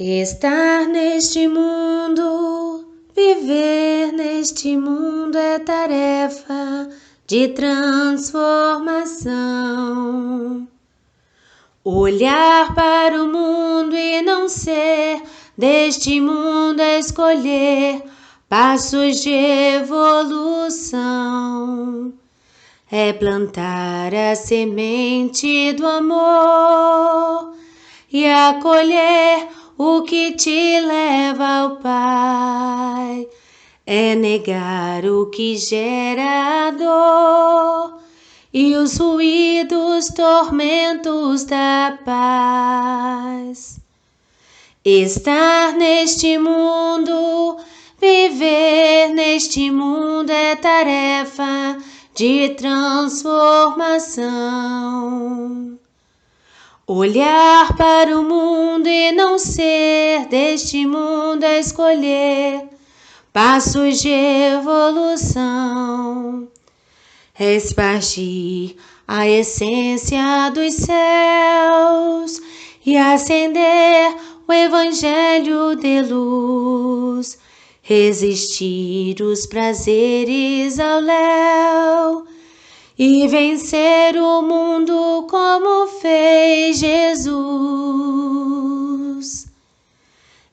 Estar neste mundo, viver neste mundo é tarefa de transformação. Olhar para o mundo e não ser deste mundo é escolher passos de evolução. É plantar a semente do amor e acolher o que te leva ao Pai. É negar o que gera dor e os ruídos, tormentos da paz. Estar neste mundo, viver neste mundo é tarefa de transformação. Olhar para o mundo e não ser deste mundo é escolher passos de evolução. Espargir a essência dos céus e acender o evangelho de luz. Resistir os prazeres ao léu e vencer o mundo como fez Jesus.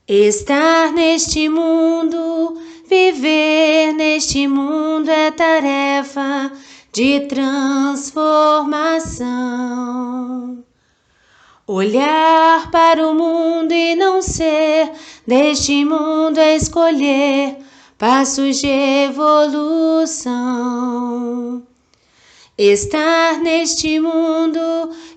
Estar neste mundo, viver neste mundo é tarefa de transformação. Olhar para o mundo e não ser deste mundo é escolher passos de evolução. Estar neste mundo,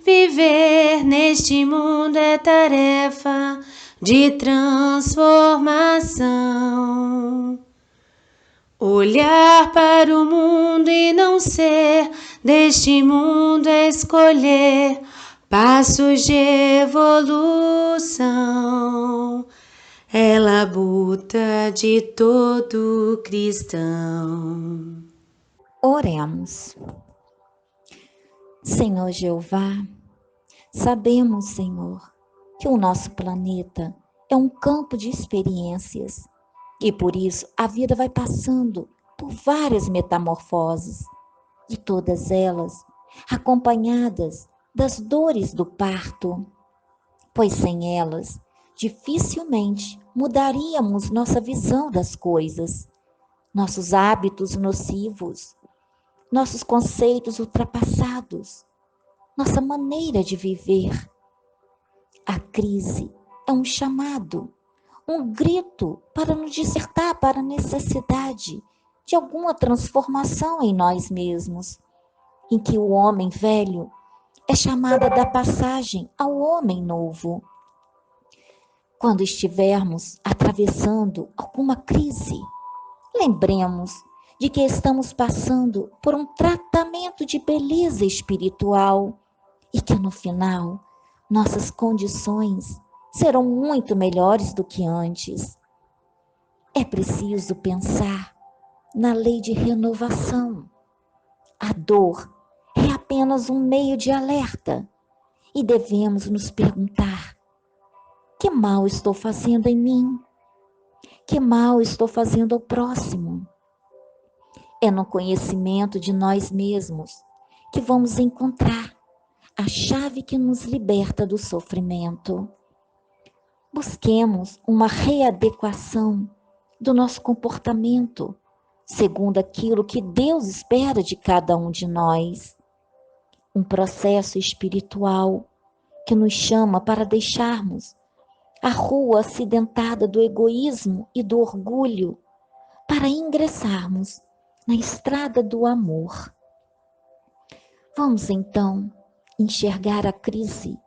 viver neste mundo é tarefa de transformação. Olhar para o mundo e não ser deste mundo é escolher passos de evolução. É labuta de todo cristão. Oremos. Senhor Jeová, sabemos, Senhor, que o nosso planeta é um campo de experiências e por isso a vida vai passando por várias metamorfoses e todas elas acompanhadas das dores do parto, pois sem elas dificilmente mudaríamos nossa visão das coisas, nossos hábitos nocivos, nossos conceitos ultrapassados, nossa maneira de viver. A crise é um chamado, um grito para nos despertar para a necessidade de alguma transformação em nós mesmos, em que o homem velho é chamado a dar passagem ao homem novo. Quando estivermos atravessando alguma crise, lembremos de que estamos passando por um tratamento de beleza espiritual e que no final nossas condições serão muito melhores do que antes. É preciso pensar na lei de renovação. A dor é apenas um meio de alerta e devemos nos perguntar: que mal estou fazendo em mim? Que mal estou fazendo ao próximo? É no conhecimento de nós mesmos que vamos encontrar a chave que nos liberta do sofrimento. Busquemos uma readequação do nosso comportamento, segundo aquilo que Deus espera de cada um de nós. Um processo espiritual que nos chama para deixarmos a rua acidentada do egoísmo e do orgulho para ingressarmos na estrada do amor. Vamos então enxergar a crise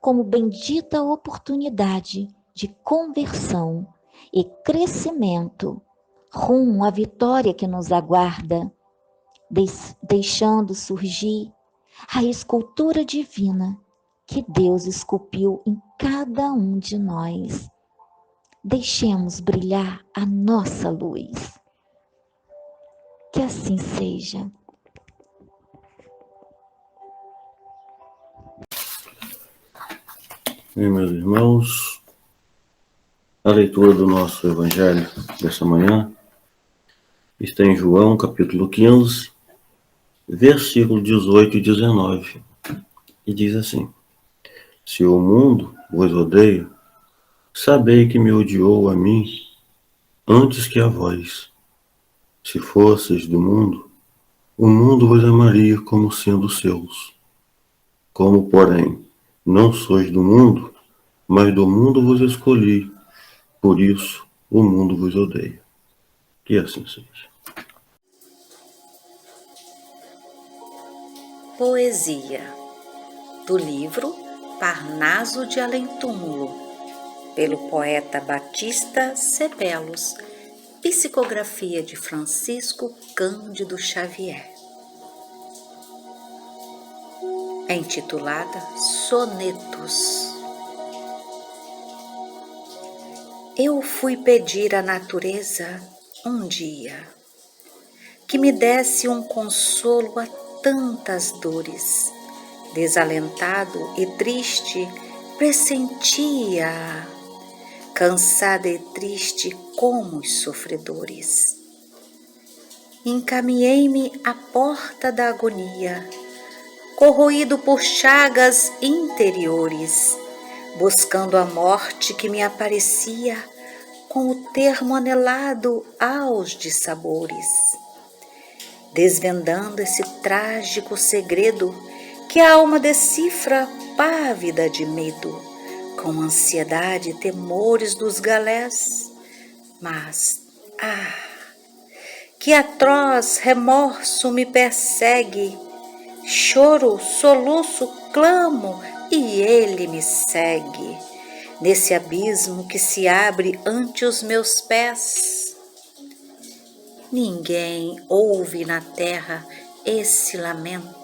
como bendita oportunidade de conversão e crescimento rumo à vitória que nos aguarda, deixando surgir a escultura divina que Deus esculpiu em cada um de nós. Deixemos brilhar a nossa luz. Que assim seja. E meus irmãos, A leitura do nosso Evangelho dessa manhã está em João, capítulo 15, versículo 18 e 19, e diz assim: Se o mundo vos odeia, sabei que me odiou a mim antes que a vós. Se fosseis do mundo, o mundo vos amaria como sendo seus. Como, porém, não sois do mundo, mas do mundo vos escolhi, por isso o mundo vos odeia. Que assim seja. Poesia do livro Parnaso de Além-Túmulo, pelo poeta Batista Cebelos, psicografia de Francisco Cândido Xavier. É intitulada Sonetos. Eu fui pedir à natureza um dia que me desse um consolo a tantas dores. Desalentado e triste, pressentia, cansada e triste como os sofredores. Encaminhei-me à porta da agonia, corroído por chagas interiores, buscando a morte que me aparecia com o termo anelado aos dissabores. Desvendando esse trágico segredo que a alma decifra pávida de medo, com ansiedade e temores dos galés. Mas, que atroz remorso me persegue, choro, soluço, clamo e ele me segue, nesse abismo que se abre ante os meus pés. Ninguém ouve na terra esse lamento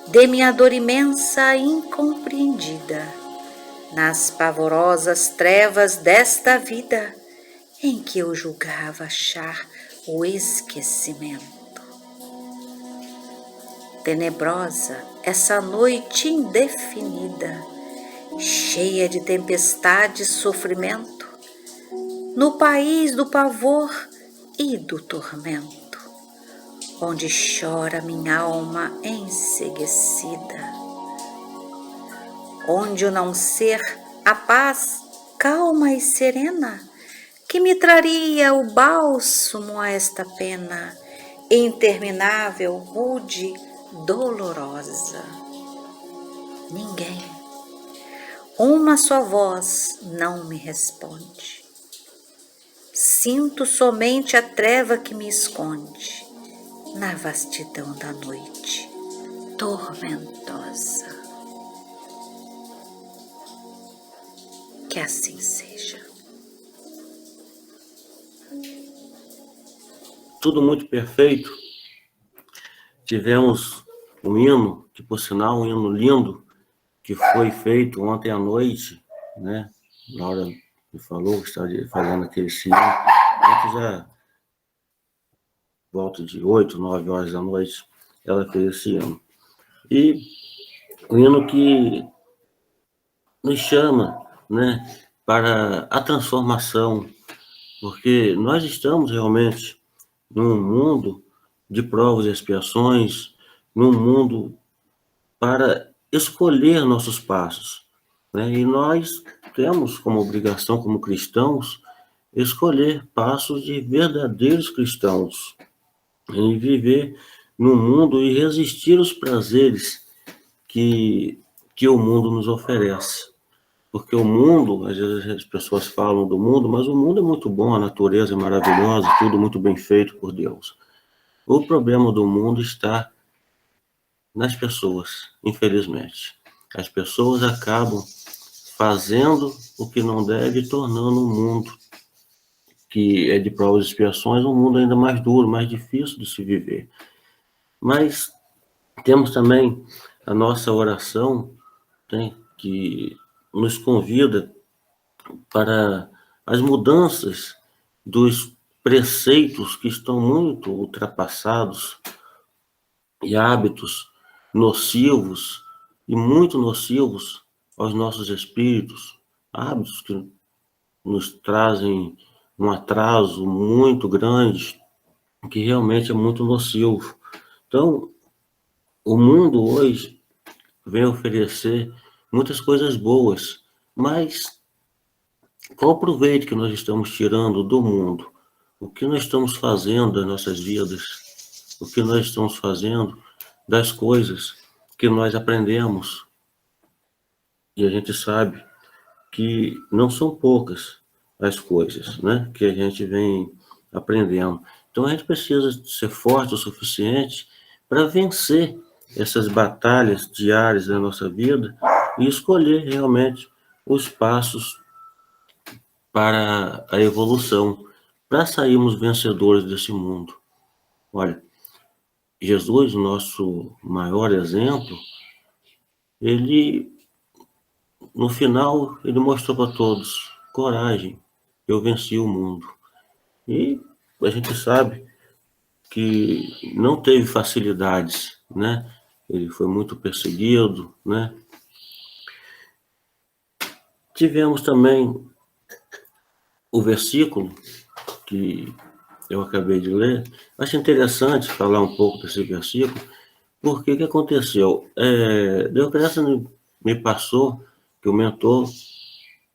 de minha dor imensa e incompreendida, nas pavorosas trevas desta vida em que eu julgava achar o esquecimento. Tenebrosa essa noite indefinida, cheia de tempestade e sofrimento, no país do pavor e do tormento, onde chora minha alma enseguecida, onde o não ser a paz calma e serena que me traria o bálsamo a esta pena interminável, rude, dolorosa. Ninguém, uma só voz não me responde. Sinto somente a treva que me esconde na vastidão da noite tormentosa. Que assim seja. Tudo muito perfeito. Tivemos um hino, que por sinal, um hino lindo, que foi feito ontem à noite, né? Laura me falou que estava fazendo aquele hino, antes já, volta de 8, 9 horas da noite, ela fez esse hino. E o hino que nos chama, né, para a transformação, porque nós estamos realmente num mundo de provas e expiações, num mundo para escolher nossos passos, né? E nós temos como obrigação, como cristãos, escolher passos de verdadeiros cristãos, em viver no mundo e resistir aos prazeres que o mundo nos oferece. Porque o mundo, às vezes as pessoas falam do mundo, mas o mundo é muito bom, a natureza é maravilhosa, tudo muito bem feito por Deus. O problema do mundo está nas pessoas, infelizmente. As pessoas acabam fazendo o que não deve, tornando o mundo, que é de provas e expiações, um mundo ainda mais duro, mais difícil de se viver. Mas temos também a nossa oração, né, que nos convida para as mudanças dos preceitos que estão muito ultrapassados e hábitos nocivos e muito nocivos aos nossos espíritos, hábitos que nos trazem um atraso muito grande, que realmente é muito nocivo. Então, o mundo hoje vem oferecer muitas coisas boas, mas qual o proveito que nós estamos tirando do mundo? O que nós estamos fazendo das nossas vidas? O que nós estamos fazendo das coisas que nós aprendemos? E a gente sabe que não são poucas as coisas, né, que a gente vem aprendendo. Então a gente precisa ser forte o suficiente para vencer essas batalhas diárias da nossa vida e escolher realmente os passos para a evolução, para sairmos vencedores desse mundo. Olha, Jesus, nosso maior exemplo, ele, no final, ele mostrou para todos: coragem, eu venci o mundo. E a gente sabe que não teve facilidades, né? Ele foi muito perseguido, né? Tivemos também o versículo que eu acabei de ler. Acho interessante falar um pouco desse versículo, porque o que aconteceu? Deoclésio me passou que o mentor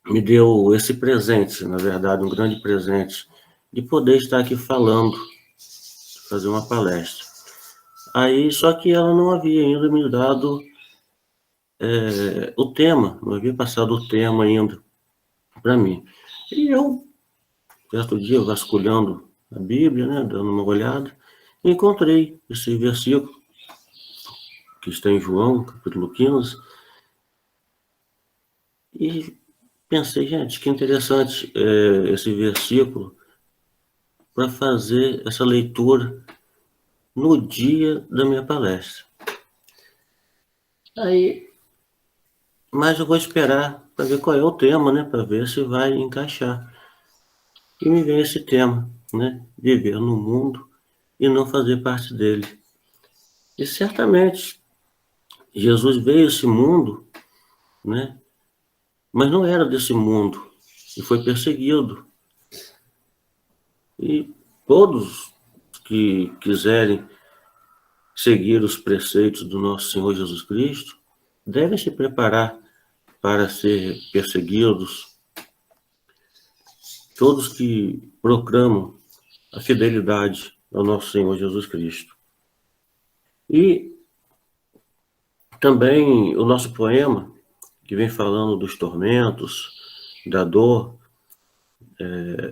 me deu esse presente, na verdade, um grande presente, de poder estar aqui falando, fazer uma palestra. Aí, só que ela não havia ainda me dado o tema, não havia passado o tema ainda para mim. E eu, certo dia, vasculhando a Bíblia, né, dando uma olhada, encontrei esse versículo que está em João, capítulo 15, e pensei, gente, que interessante esse versículo para fazer essa leitura no dia da minha palestra. Aí, mas eu vou esperar para ver qual é o tema, né, para ver se vai encaixar. E me vem esse tema, né, viver no mundo e não fazer parte dele. E certamente Jesus veio a esse mundo, né, mas não era desse mundo e foi perseguido. E todos que quiserem seguir os preceitos do nosso Senhor Jesus Cristo devem se preparar para ser perseguidos. Todos que proclamam a fidelidade ao nosso Senhor Jesus Cristo. E também o nosso poema, que vem falando dos tormentos, da dor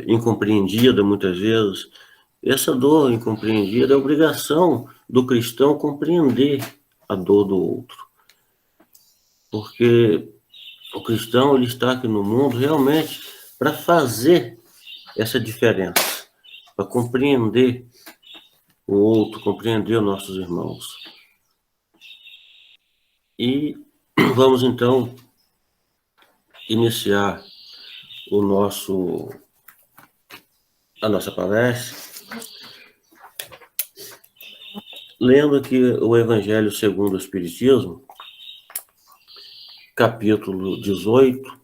incompreendida muitas vezes. Essa dor incompreendida é a obrigação do cristão compreender a dor do outro. Porque o cristão ele está aqui no mundo realmente para fazer essa diferença, para compreender o outro, compreender os nossos irmãos. E vamos então iniciar a nossa palestra lendo aqui o Evangelho segundo o Espiritismo, capítulo 18,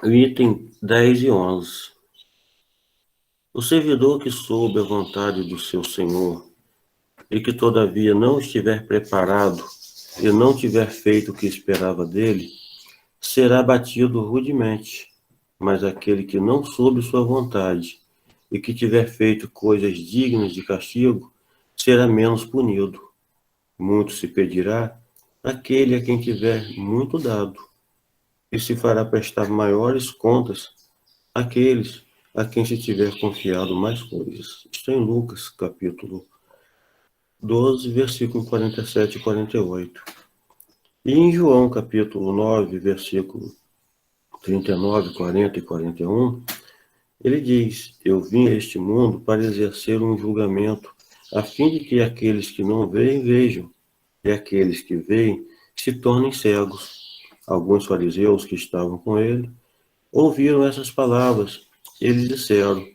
item 10 e 11. O servidor que soube a vontade do seu Senhor e que todavia não estiver preparado e não tiver feito o que esperava dele, será batido rudemente. Mas aquele que não soube sua vontade e que tiver feito coisas dignas de castigo, será menos punido. Muito se pedirá àquele a quem tiver muito dado, e se fará prestar maiores contas àqueles a quem se tiver confiado mais coisas. Está em Lucas, capítulo 12, versículo 47 e 48. E em João, capítulo 9, versículo 39, 40 e 41, ele diz: eu vim a este mundo para exercer um julgamento, a fim de que aqueles que não veem, vejam, e aqueles que veem se tornem cegos. Alguns fariseus que estavam com ele ouviram essas palavras. Eles disseram: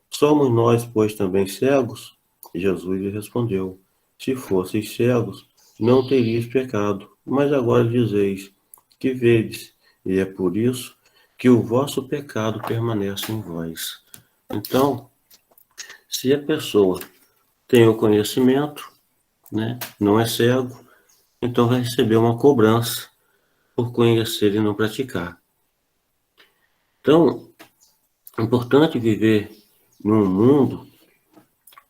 somos nós, pois, também cegos? Jesus lhe respondeu: se fosseis cegos, não teríeis pecado, mas agora dizeis que vedes, e é por isso que o vosso pecado permaneça em vós. Então, se a pessoa tem o conhecimento, né, não é cego, então vai receber uma cobrança por conhecer e não praticar. Então, é importante viver num mundo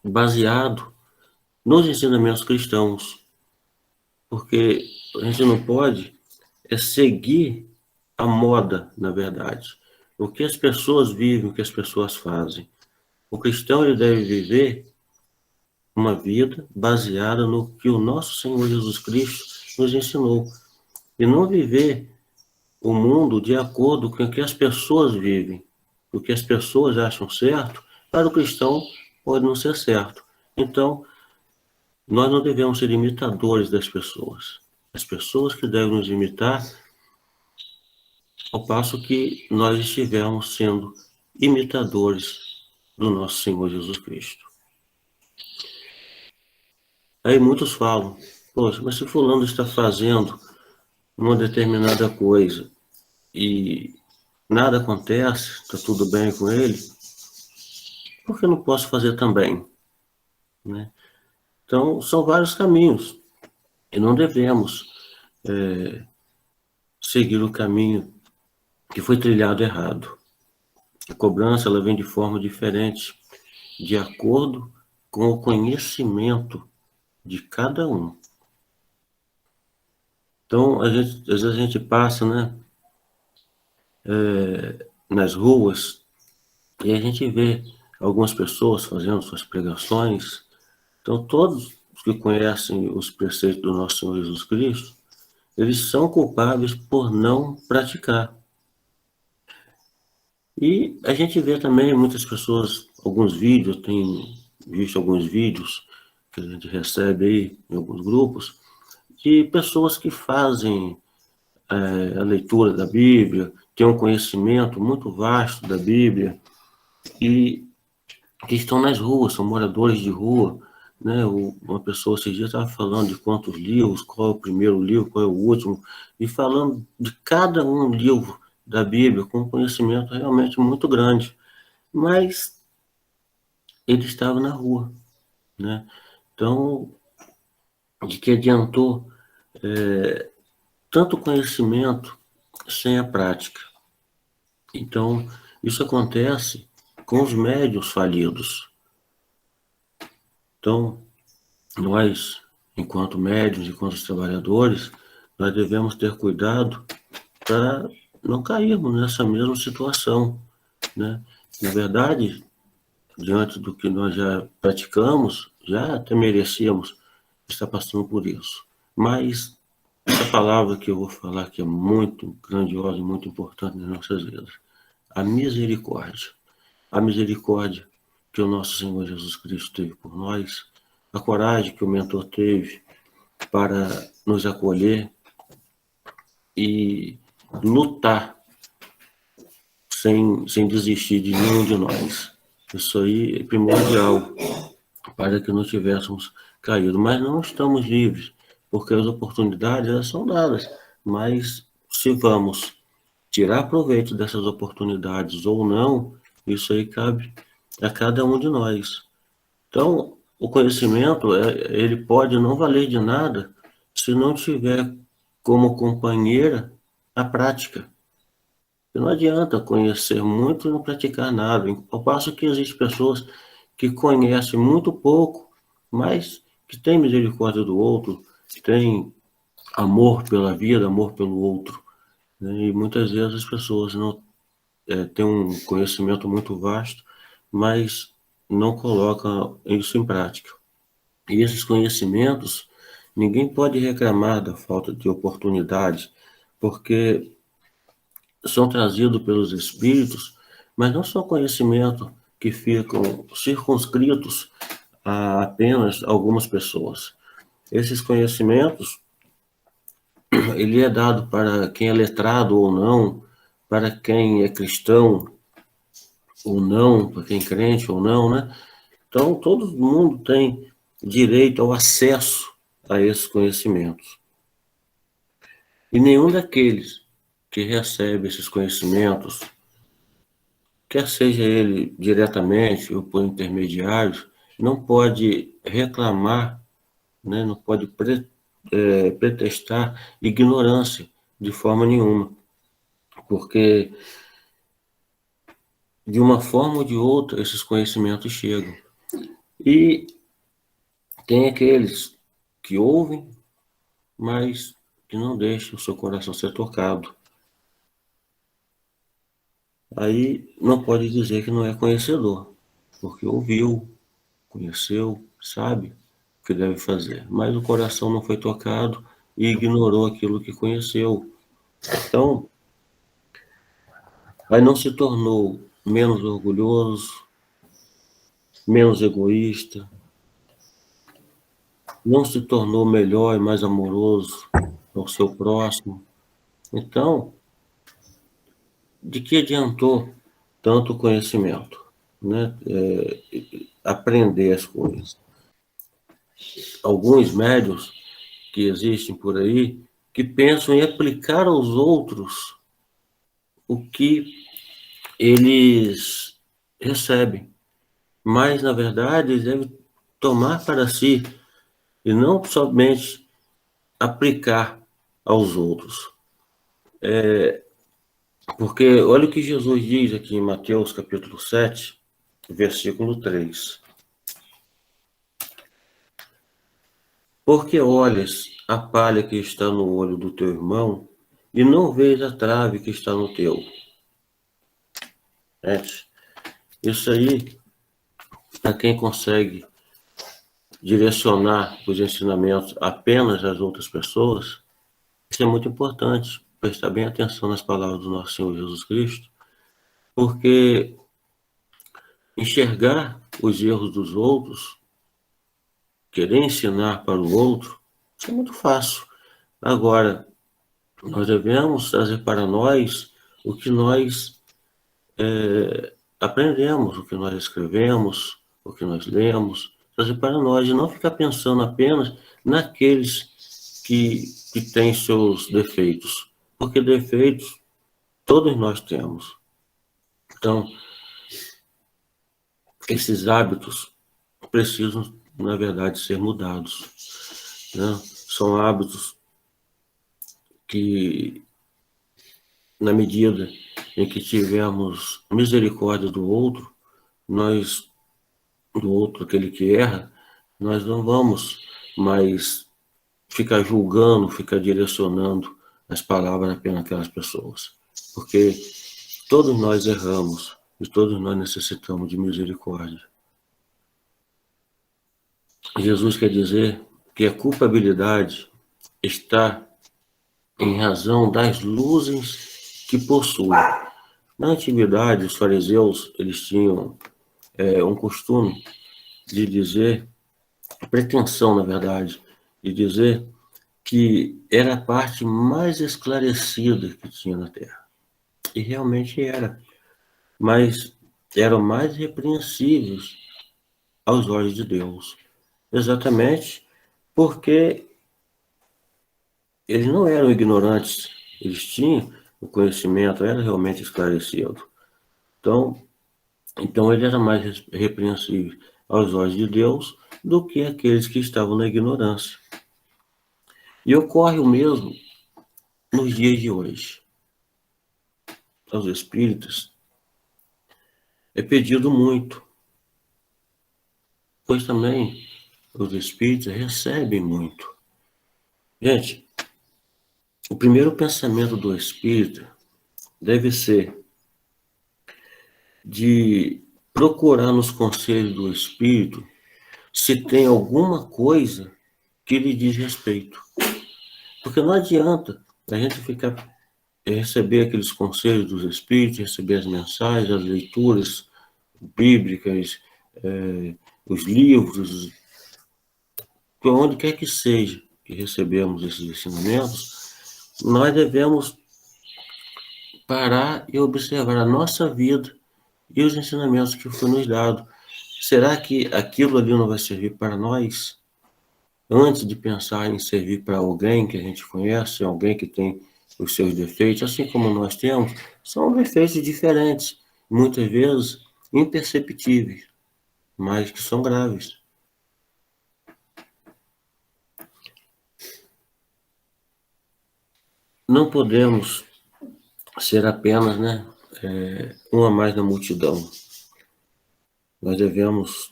baseado nos ensinamentos cristãos, porque a gente não pode seguir a moda, na verdade. O que as pessoas vivem, o que as pessoas fazem. O cristão ele deve viver uma vida baseada no que o nosso Senhor Jesus Cristo nos ensinou. E não viver o mundo de acordo com o que as pessoas vivem. O que as pessoas acham certo, para o cristão pode não ser certo. Então, nós não devemos ser imitadores das pessoas. As pessoas que devem nos imitar, ao passo que nós estivermos sendo imitadores do nosso Senhor Jesus Cristo. Aí muitos falam, poxa, mas se fulano está fazendo uma determinada coisa e nada acontece, está tudo bem com ele, por que eu não posso fazer também? Né? Então, são vários caminhos e não devemos seguir o caminho que foi trilhado errado. A cobrança ela vem de forma diferente, de acordo com o conhecimento de cada um. Então, às vezes a gente passa, né, nas ruas e a gente vê algumas pessoas fazendo suas pregações. Então, todos os que conhecem os preceitos do nosso Senhor Jesus Cristo, eles são culpáveis por não praticar. E a gente vê também muitas pessoas, alguns vídeos, eu tenho visto alguns vídeos que a gente recebe aí em alguns grupos, de pessoas que fazem a leitura da Bíblia, têm um conhecimento muito vasto da Bíblia e que estão nas ruas, são moradores de rua, né? Uma pessoa esses dias estava falando de quantos livros, qual é o primeiro livro, qual é o último, e falando de cada um livro da Bíblia com um conhecimento realmente muito grande. Mas ele estava na rua, né? Então, de que adiantou tanto conhecimento sem a prática? Então, isso acontece com os médiuns falidos. Então, nós, enquanto médiuns, enquanto trabalhadores, nós devemos ter cuidado para não cairmos nessa mesma situação, né? Na verdade, diante do que nós já praticamos, já até merecíamos estar passando por isso. Mas essa palavra que eu vou falar que é muito grandiosa e muito importante nas nossas vidas, a misericórdia. A misericórdia que o nosso Senhor Jesus Cristo teve por nós, a coragem que o mentor teve para nos acolher e lutar sem desistir de nenhum de nós. Isso aí é primordial para que não tivéssemos caído. Mas não estamos livres, porque as oportunidades elas são dadas. Mas se vamos tirar proveito dessas oportunidades ou não, isso aí cabe a cada um de nós. Então, o conhecimento, ele pode não valer de nada se não tiver como companheira a prática. E não adianta conhecer muito e não praticar nada. Ao passo que existem pessoas que conhecem muito pouco, mas que têm misericórdia do outro, têm amor pela vida, amor pelo outro. Né? E muitas vezes as pessoas não têm um conhecimento muito vasto, mas não colocam isso em prática. E esses conhecimentos, ninguém pode reclamar da falta de oportunidade, porque são trazidos pelos espíritos, mas não são conhecimentos que ficam circunscritos a apenas algumas pessoas. Esses conhecimentos, ele é dado para quem é letrado ou não, para quem é cristão ou não, para quem é crente ou não, né? Então, todo mundo tem direito ao acesso a esses conhecimentos. E nenhum daqueles que recebe esses conhecimentos, quer seja ele diretamente ou por intermediários, não pode reclamar, né, não pode pretextar ignorância de forma nenhuma, porque de uma forma ou de outra esses conhecimentos chegam. E tem aqueles que ouvem, mas que não deixam o seu coração ser tocado. Aí não pode dizer que não é conhecedor, porque ouviu, conheceu, sabe o que deve fazer, mas o coração não foi tocado e ignorou aquilo que conheceu. Então, aí não se tornou menos orgulhoso, menos egoísta, não se tornou melhor e mais amoroso ao seu próximo. Então, de que adiantou tanto conhecimento, né? Aprender as coisas. Alguns médiuns que existem por aí que pensam em aplicar aos outros o que eles recebem, mas na verdade eles devem tomar para si e não somente aplicar aos outros. Porque olha o que Jesus diz aqui em Mateus capítulo 7, versículo 3. Porque olhas a palha que está no olho do teu irmão e não vês a trave que está no teu. Gente, isso aí, para quem consegue direcionar os ensinamentos apenas às outras pessoas, isso é muito importante, prestar bem atenção nas palavras do nosso Senhor Jesus Cristo, porque enxergar os erros dos outros, querer ensinar para o outro, isso é muito fácil. Agora, nós devemos trazer para nós o que nós aprendemos, o que nós escrevemos, o que nós lemos, trazer para nós e não ficar pensando apenas naqueles que têm seus defeitos, porque defeitos todos nós temos. Então, esses hábitos precisam, na verdade, ser mudados, né? São hábitos que, na medida em que tivermos misericórdia do outro, aquele que erra, nós não vamos mais ficar julgando, ficar direcionando as palavras apenas àquelas pessoas. Porque todos nós erramos e todos nós necessitamos de misericórdia. Jesus quer dizer que a culpabilidade está em razão das luzes que possui. Na antiguidade, os fariseus eles tinham um costume de dizer, pretensão, na verdade, de dizer que era a parte mais esclarecida que tinha na Terra. E realmente era. Mas eram mais repreensíveis aos olhos de Deus. Exatamente porque eles não eram ignorantes, eles tinham o conhecimento, era realmente esclarecido. Então ele era mais repreensível aos olhos de Deus do que aqueles que estavam na ignorância. E ocorre o mesmo nos dias de hoje. Aos espíritas é pedido muito, pois também os espíritas recebem muito. Gente, o primeiro pensamento do espírita deve ser de procurar nos conselhos do espírito se tem alguma coisa que lhe diz respeito. Porque não adianta a gente ficar receber aqueles conselhos dos espíritos, receber as mensagens, as leituras bíblicas, os livros, onde quer que seja que recebemos esses ensinamentos, nós devemos parar e observar a nossa vida e os ensinamentos que foi nos dado. Será que aquilo ali não vai servir para nós? Antes de pensar em servir para alguém que a gente conhece, alguém que tem os seus defeitos, assim como nós temos, são defeitos diferentes, muitas vezes imperceptíveis, mas que são graves. Não podemos ser apenas, um a mais na multidão. Nós devemos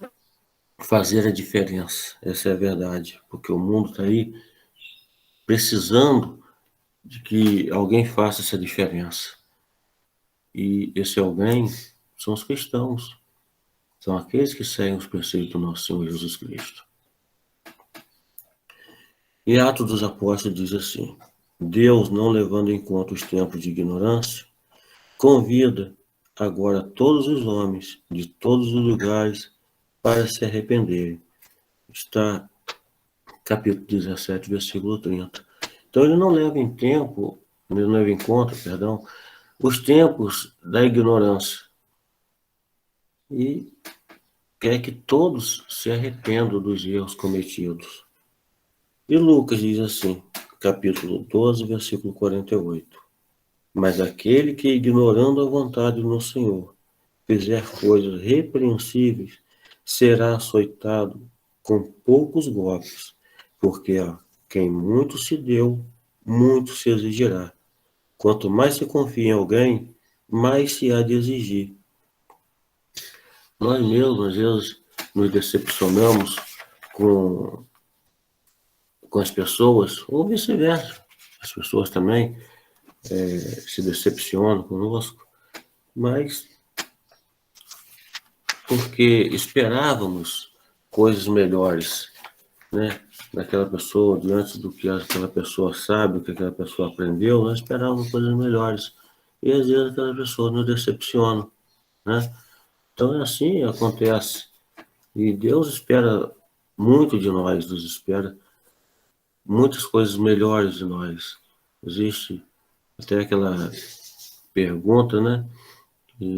fazer a diferença, essa é a verdade, porque o mundo está aí precisando de que alguém faça essa diferença. E esse alguém são os cristãos, são aqueles que seguem os preceitos do nosso Senhor Jesus Cristo. E Atos dos Apóstolos diz assim: Deus, não levando em conta os tempos de ignorância, convida agora todos os homens de todos os lugares para se arrependerem. Está capítulo 17, versículo 30. Então ele não leva em conta, os tempos da ignorância e quer que todos se arrependam dos erros cometidos. E Lucas diz assim, capítulo 12, versículo 48. Mas aquele que, ignorando a vontade do Senhor, fizer coisas repreensíveis, será açoitado com poucos golpes, porque a quem muito se deu, muito se exigirá. Quanto mais se confia em alguém, mais se há de exigir. Nós mesmos, às vezes, nos decepcionamos com as pessoas, ou vice-versa. As pessoas também se decepcionam conosco, mas porque esperávamos coisas melhores, né? Daquela pessoa, diante do que aquela pessoa sabe, o que aquela pessoa aprendeu, nós esperávamos coisas melhores. E às vezes aquela pessoa nos decepciona, né? Então é assim, acontece. E Deus espera muito de nós, nos espera muitas coisas melhores de nós. Existe até aquela pergunta, né?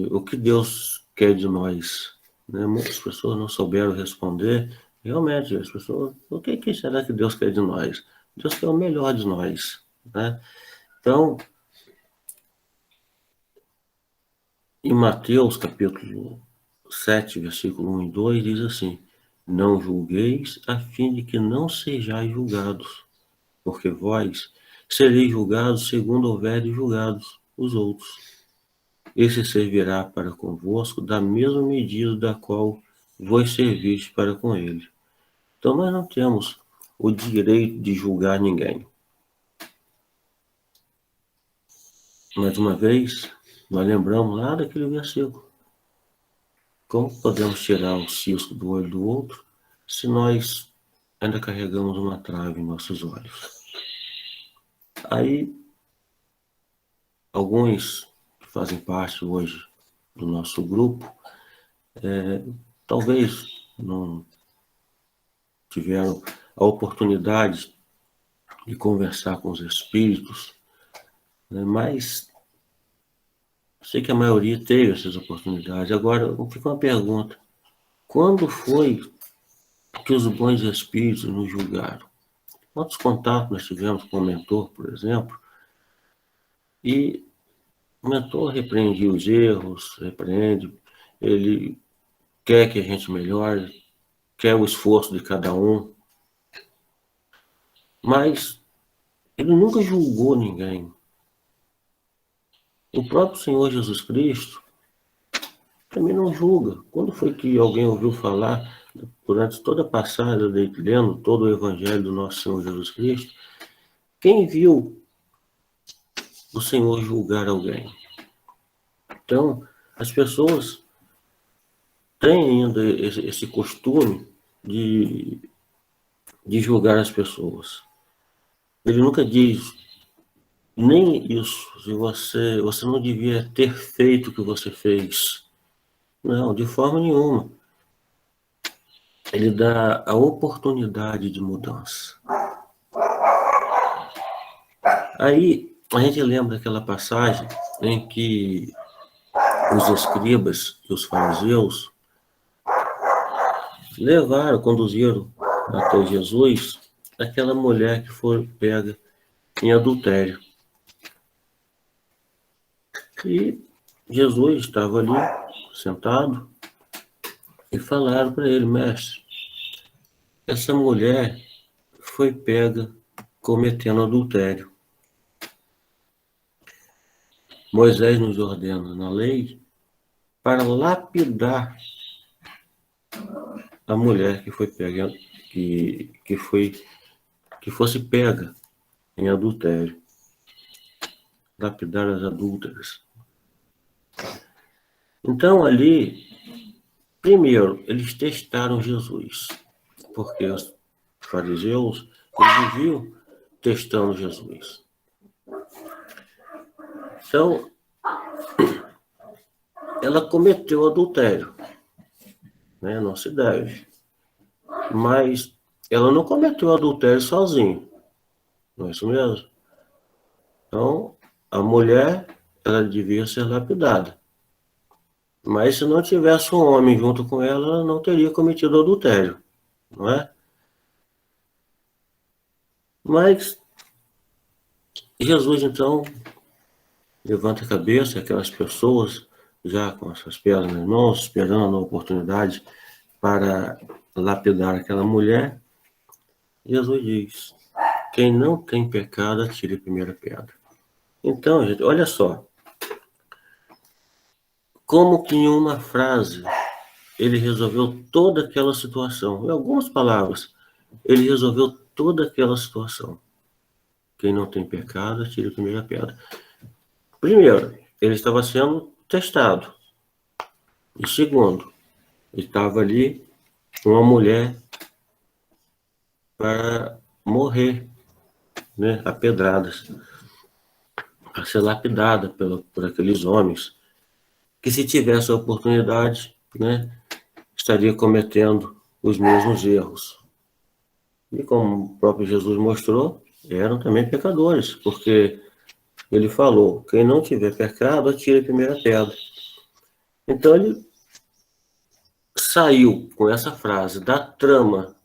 O que Deus quer de nós? Né? Muitas pessoas não souberam responder. Realmente, as pessoas, o que será que Deus quer de nós? Deus quer o melhor de nós, né? Então, em Mateus, capítulo 7, versículo 1 e 2, diz assim: Não julgueis, a fim de que não sejais julgados, porque vós sereis julgados segundo houverdes julgados os outros. Esse servirá para convosco da mesma medida da qual vós servistes para com ele. Então, nós não temos o direito de julgar ninguém. Mais uma vez, nós lembramos lá daquele versículo. Como podemos tirar o cisco do olho do outro se nós ainda carregamos uma trave em nossos olhos? Aí, alguns que fazem parte hoje do nosso grupo, talvez não tiveram a oportunidade de conversar com os espíritos, né? Mas sei que a maioria teve essas oportunidades. Agora, fica uma pergunta: quando foi que os bons espíritos nos julgaram? Quantos contatos nós tivemos com o mentor, por exemplo? E o mentor repreende os erros, ele quer que a gente melhore, quer o esforço de cada um, mas ele nunca julgou ninguém. O próprio Senhor Jesus Cristo também não julga. Quando foi que alguém ouviu falar, durante toda a passagem, lendo todo o Evangelho do nosso Senhor Jesus Cristo, quem viu o Senhor julgar alguém? Então, as pessoas têm ainda esse costume de julgar as pessoas. Ele nunca diz nem isso, se você não devia ter feito o que você fez. Não, de forma nenhuma. Ele dá a oportunidade de mudança. Aí, a gente lembra daquela passagem em que os escribas e os fariseus conduziram até Jesus aquela mulher que foi pega em adultério. E Jesus estava ali, sentado, e falaram para ele: mestre, essa mulher foi pega cometendo adultério. Moisés nos ordena na lei para lapidar a mulher que foi pega, que fosse pega em adultério, lapidar as adúlteras. Então ali, primeiro, eles testaram Jesus, porque os fariseus eles viviam testando Jesus. Então, ela cometeu adultério, né? Não se deve. Mas ela não cometeu adultério sozinha, não é isso mesmo? Então, a mulher, ela devia ser lapidada. Mas se não tivesse um homem junto com ela, ela não teria cometido adultério, não é? Mas Jesus, então, levanta a cabeça, aquelas pessoas, já com essas pedras nas mãos, esperando a oportunidade para lapidar aquela mulher, Jesus diz: quem não tem pecado, atire a primeira pedra. Então, gente, olha só, como que em uma frase ele resolveu toda aquela situação. Em algumas palavras, ele resolveu toda aquela situação. Quem não tem pecado, atire a primeira pedra. Primeiro, ele estava sendo testado. E segundo, estava ali uma mulher para morrer, né, a pedradas, para ser lapidada por aqueles homens, que se tivesse a oportunidade, né, estaria cometendo os mesmos erros. E como o próprio Jesus mostrou, eram também pecadores, porque ele falou: quem não tiver pecado, atire a primeira pedra. Então ele saiu com essa frase da trama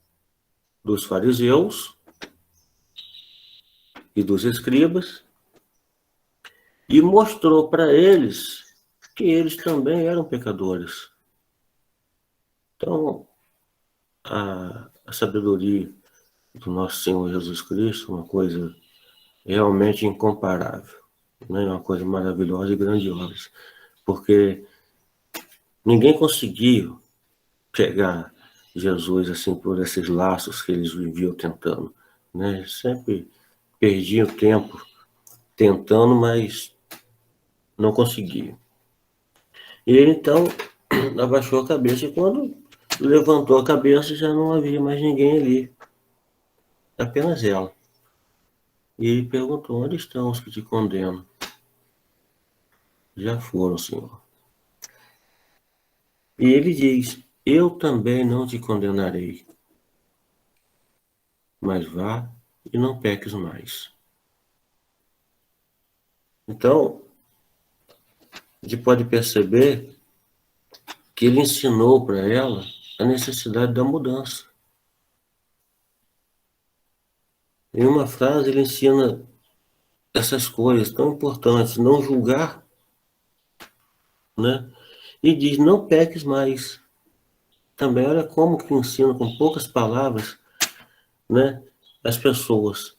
dos fariseus e dos escribas e mostrou para eles que eles também eram pecadores. Então, a sabedoria do nosso Senhor Jesus Cristo é uma coisa realmente incomparável, né? Uma coisa maravilhosa e grandiosa, porque ninguém conseguiu pegar Jesus assim por esses laços que eles viviam tentando, né? Sempre perdiam tempo tentando, mas não conseguiam. E ele então abaixou a cabeça e quando levantou a cabeça já não havia mais ninguém ali, apenas ela. E ele perguntou: onde estão os que te condenam? Já foram, Senhor. E ele diz: eu também não te condenarei, mas vá e não peques mais. Então, a gente pode perceber que ele ensinou para ela a necessidade da mudança. Em uma frase, ele ensina essas coisas tão importantes: não julgar, né? E diz: não peques mais. Também, olha como que ensina com poucas palavras, né, as pessoas.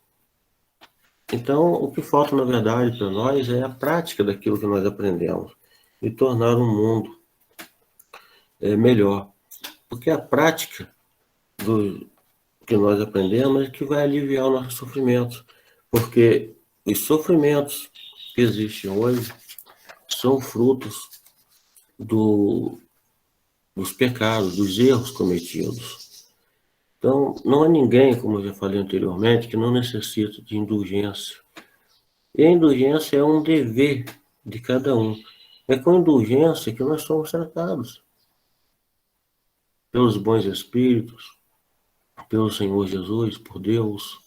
Então, o que falta, na verdade, para nós é a prática daquilo que nós aprendemos e tornar o mundo melhor. Porque a prática do que nós aprendemos é que vai aliviar o nosso sofrimento. Porque os sofrimentos que existem hoje são frutos dos pecados, dos erros cometidos. Então, não há ninguém, como eu já falei anteriormente, que não necessita de indulgência. E a indulgência é um dever de cada um. É com indulgência que nós somos tratados pelos bons espíritos, pelo Senhor Jesus, por Deus.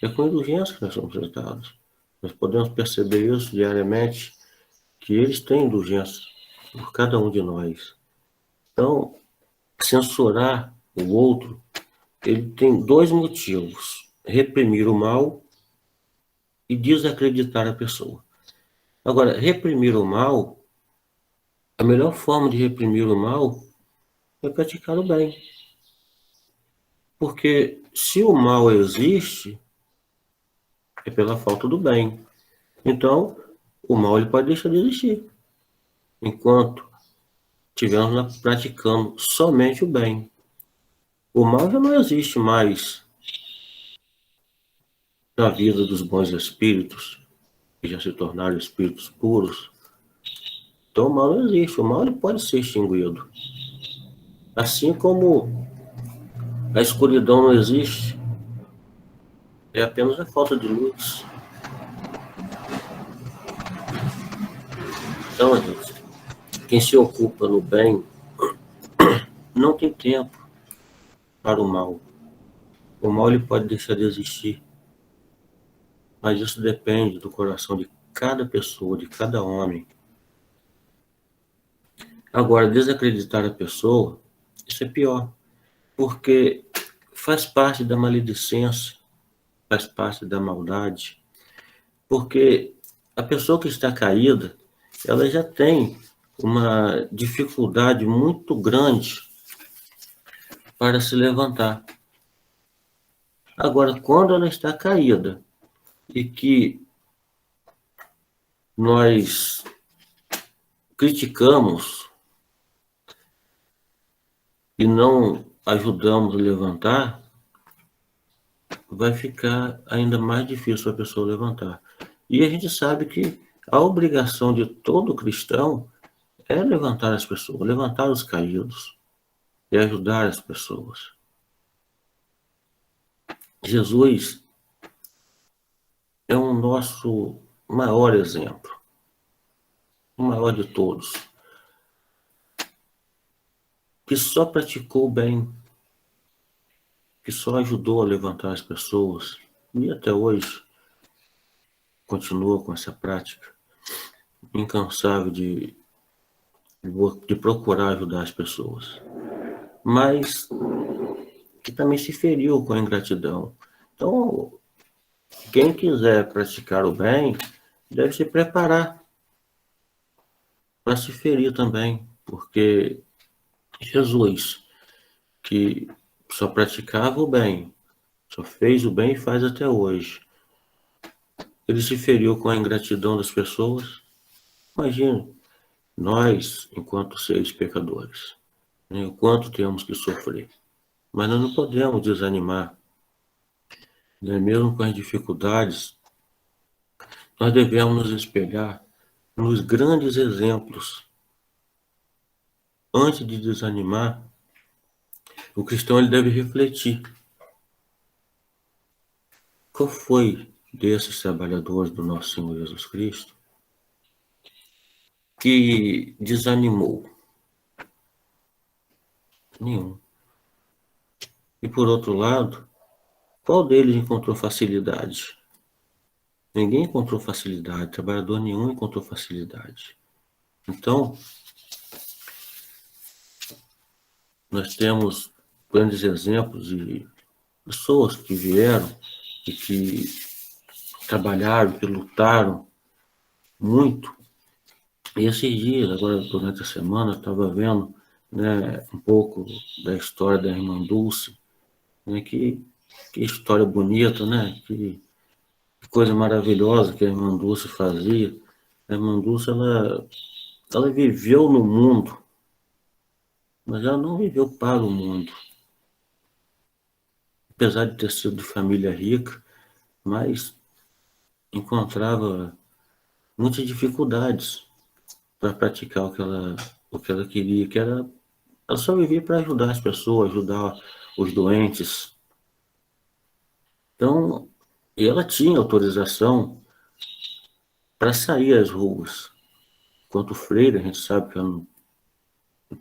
É com indulgência que nós somos tratados. Nós podemos perceber isso diariamente, que eles têm indulgência por cada um de nós. Então, censurar o outro, ele tem dois motivos: reprimir o mal e desacreditar a pessoa. Agora, reprimir o mal, a melhor forma de reprimir o mal é praticar o bem. Porque se o mal existe, é pela falta do bem. Então, o mal ele pode deixar de existir. Enquanto estivermos praticando somente o bem. O mal já não existe mais na vida dos bons espíritos, que já se tornaram espíritos puros. Então, o mal não existe. O mal ele pode ser extinguido. Assim como a escuridão não existe, é apenas a falta de luz. Então, gente, quem se ocupa no bem não tem tempo para o mal. O mal ele pode deixar de existir, mas isso depende do coração de cada pessoa, de cada homem. Agora, desacreditar a pessoa, isso é pior, porque faz parte da maledicência, faz parte da maldade, porque a pessoa que está caída, ela já tem uma dificuldade muito grande para se levantar. Agora, quando ela está caída e que nós criticamos e não ajudamos a levantar, vai ficar ainda mais difícil a pessoa levantar. E a gente sabe que a obrigação de todo cristão é levantar as pessoas, levantar os caídos e ajudar as pessoas. Jesus é o nosso maior exemplo, o maior de todos, que só praticou o bem, que só ajudou a levantar as pessoas e até hoje continua com essa prática incansável de procurar ajudar as pessoas, mas que também se feriu com a ingratidão. Então, quem quiser praticar o bem deve se preparar para se ferir também, porque Jesus, que só praticava o bem, só fez o bem e faz até hoje, ele se feriu com a ingratidão das pessoas. Imagine, nós, enquanto seres pecadores, né, o quanto temos que sofrer. Mas nós não podemos desanimar, né? Mesmo com as dificuldades, nós devemos nos espelhar nos grandes exemplos. Antes de desanimar, o cristão ele deve refletir. Qual foi desses trabalhadores do nosso Senhor Jesus Cristo que desanimou? Nenhum. E por outro lado, qual deles encontrou facilidade? Ninguém encontrou facilidade, trabalhador nenhum encontrou facilidade. Então, nós temos grandes exemplos de pessoas que vieram e que trabalharam, que lutaram muito. E esses dias, agora durante a semana, eu estava vendo, né, um pouco da história da irmã Dulce, né, que história bonita, né, que coisa maravilhosa que a irmã Dulce fazia. A irmã Dulce, ela viveu no mundo, mas ela não viveu para o mundo. Apesar de ter sido de família rica, mas encontrava muitas dificuldades para praticar o que ela queria, que era ela só vivia para ajudar as pessoas, ajudar os doentes. Então, e ela tinha autorização para sair às ruas. Quanto freira, a gente sabe que ela não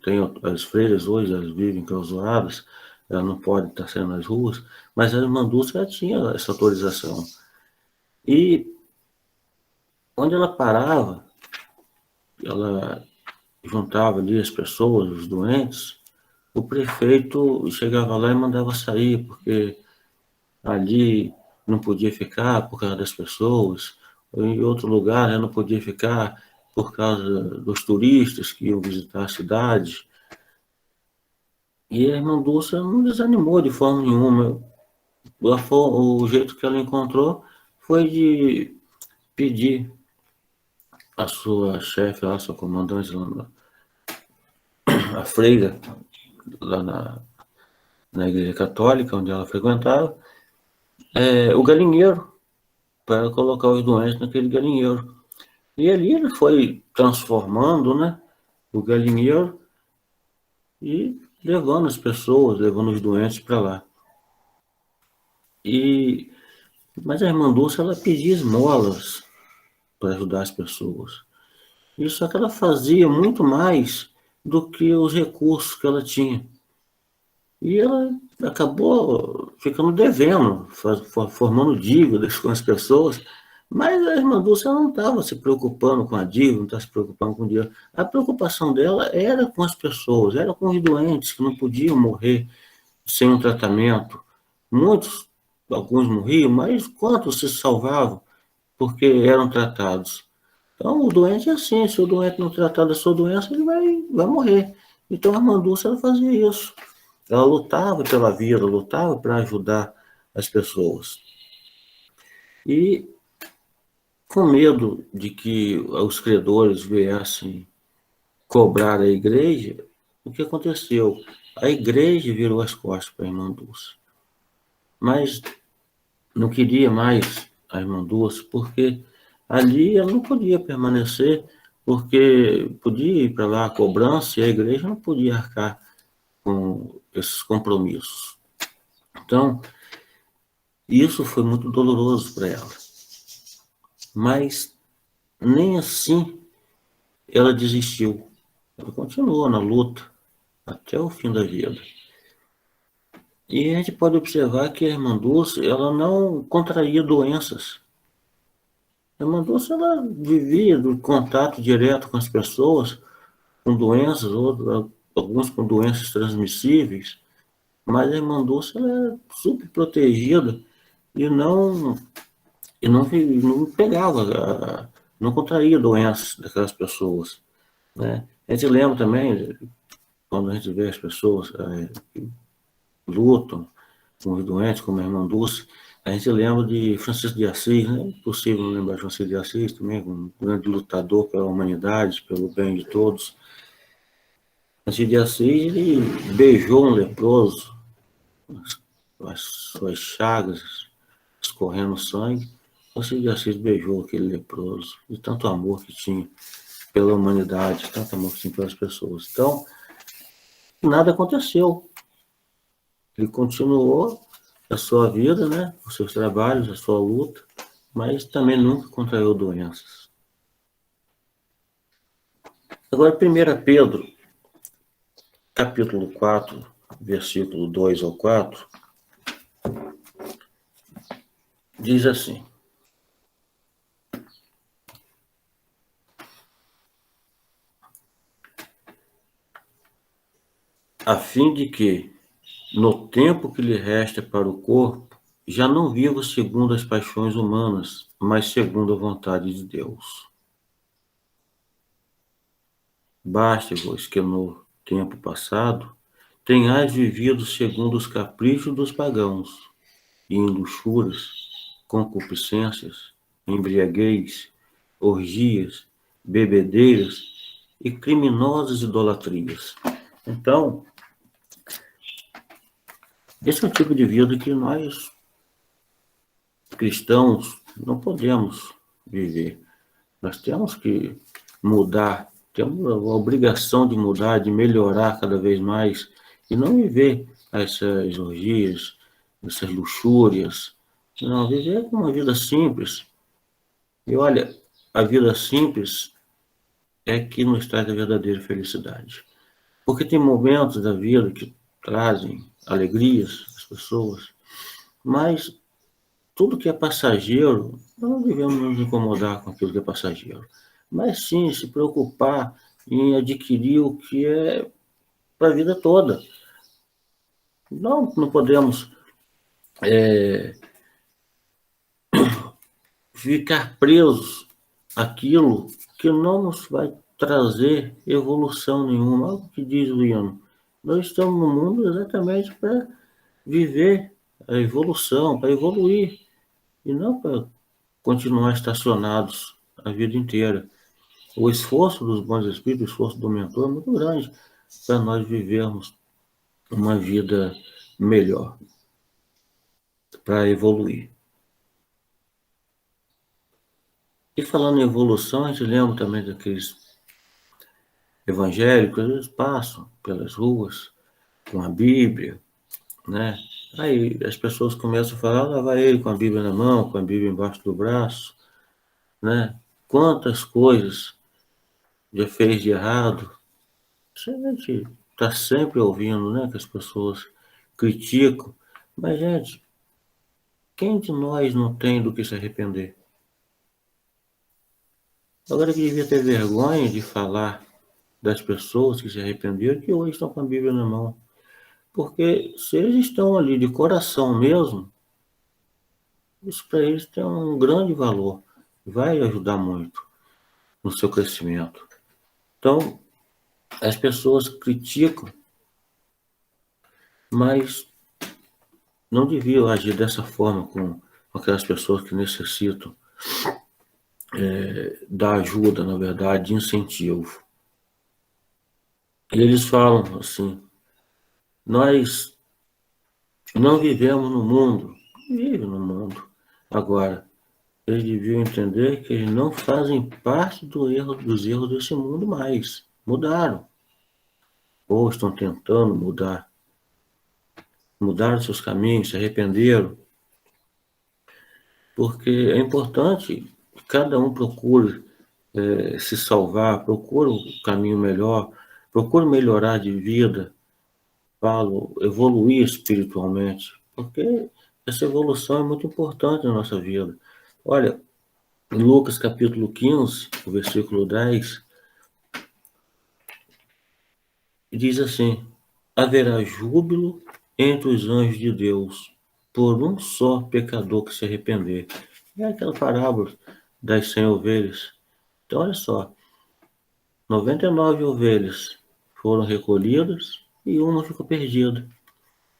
tem, as freiras hoje elas vivem enclausuradas, ela não pode estar saindo nas ruas, mas a irmã Dulce ela tinha essa autorização. E onde ela parava, ela juntava ali as pessoas, os doentes, o prefeito chegava lá e mandava sair, porque ali não podia ficar por causa das pessoas, em outro lugar, né, não podia ficar por causa dos turistas que iam visitar a cidade. E a irmã Dulce não desanimou de forma nenhuma. O jeito que ela encontrou foi de pedir a sua chefe, a sua comandante, a freira, lá na igreja católica, onde ela frequentava, o galinheiro, para colocar os doentes naquele galinheiro. E ali ele foi transformando, né, o galinheiro e levando as pessoas, levando os doentes para lá. Mas a irmã Dulce, ela pedia esmolas para ajudar as pessoas. Isso é que ela fazia muito mais do que os recursos que ela tinha. E ela acabou ficando devendo, formando dívidas com as pessoas, mas a irmã Dulce não estava se preocupando com a dívida, não estava se preocupando com o dinheiro. A preocupação dela era com as pessoas, era com os doentes que não podiam morrer sem um tratamento. Alguns morriam, mas quantos se salvavam porque eram tratados? Então, o doente é assim, se o doente não tratar da sua doença, ele vai morrer. Então, a irmã Dulce, ela fazia isso. Ela lutava pela vida, lutava para ajudar as pessoas. E, com medo de que os credores viessem cobrar a igreja, o que aconteceu? A igreja virou as costas para a irmã Dulce. Mas não queria mais a irmã Dulce, porque ali ela não podia permanecer, porque podia ir para lá a cobrança e a igreja não podia arcar com esses compromissos. Então, isso foi muito doloroso para ela. Mas nem assim ela desistiu. Ela continuou na luta até o fim da vida. E a gente pode observar que a irmã Dulce, ela não contraía doenças. A irmã Dulce, ela vivia do contato direto com as pessoas, com doenças, alguns com doenças transmissíveis, mas a irmã Dulce, ela era super protegida e não pegava, não contraía doenças daquelas pessoas, né? A gente lembra também, quando a gente vê as pessoas que lutam com os doentes, como a irmã Dulce, a gente lembra de Francisco de Assis, né? É impossível não lembrar de Francisco de Assis também, um grande lutador pela humanidade, pelo bem de todos. Francisco de Assis, ele beijou um leproso, as suas chagas escorrendo sangue. Francisco de Assis beijou aquele leproso, de tanto amor que tinha pela humanidade, tanto amor que tinha pelas pessoas. Então, nada aconteceu. Ele continuou a sua vida, né, os seus trabalhos, a sua luta, mas também nunca contraiu doenças. Agora, 1 Pedro, capítulo 4, versículo 2 ao 4, diz assim: a fim de que, no tempo que lhe resta para o corpo, já não viva segundo as paixões humanas, mas segundo a vontade de Deus. Baste-vos que no tempo passado tenhais vivido segundo os caprichos dos pagãos, e em luxúrias, concupiscências, embriaguez, orgias, bebedeiras e criminosas idolatrias. Então, esse é o tipo de vida que nós, cristãos, não podemos viver. Nós temos que mudar, temos a obrigação de mudar, de melhorar cada vez mais e não viver essas orgias, essas luxúrias, não, viver uma vida simples. E olha, a vida simples é que nos traz a verdadeira felicidade. Porque tem momentos da vida que trazem alegrias às pessoas, mas tudo que é passageiro, nós não devemos nos incomodar com aquilo que é passageiro, mas sim se preocupar em adquirir o que é para a vida toda. Não podemos ficar presos àquilo que não nos vai trazer evolução nenhuma. Olha o que diz o hino. Nós estamos no mundo exatamente para viver a evolução, para evoluir, e não para continuar estacionados a vida inteira. O esforço dos bons espíritos, o esforço do mentor é muito grande para nós vivermos uma vida melhor, para evoluir. E falando em evolução, a gente lembra também daqueles evangélicos, eles passam pelas ruas com a Bíblia, né? Aí as pessoas começam a falar, lá vai ele com a Bíblia na mão, com a Bíblia embaixo do braço, né? Quantas coisas já fez de errado. A gente está sempre ouvindo, né, que as pessoas criticam, mas, gente, quem de nós não tem do que se arrepender? Agora que devia ter vergonha de falar das pessoas que se arrependeram, que hoje estão com a Bíblia na mão. Porque se eles estão ali de coração mesmo, isso para eles tem um grande valor, vai ajudar muito no seu crescimento. Então, as pessoas criticam, mas não deviam agir dessa forma com aquelas pessoas que necessitam da ajuda, na verdade, de incentivo. E eles falam assim, nós não vivemos no mundo, vive no mundo. Agora, eles deviam entender que eles não fazem parte dos erros desse mundo mais. Mudaram. Ou estão tentando mudar. Mudaram seus caminhos, se arrependeram. Porque é importante que cada um procure se salvar, procure um caminho melhor, procure melhorar de vida, falo, evoluir espiritualmente. Porque essa evolução é muito importante na nossa vida. Olha, em Lucas capítulo 15, o versículo 10, diz assim, haverá júbilo entre os anjos de Deus por um só pecador que se arrepender. É aquela parábola das 100 ovelhas. Então, olha só, 99 ovelhas foram recolhidas e uma ficou perdida.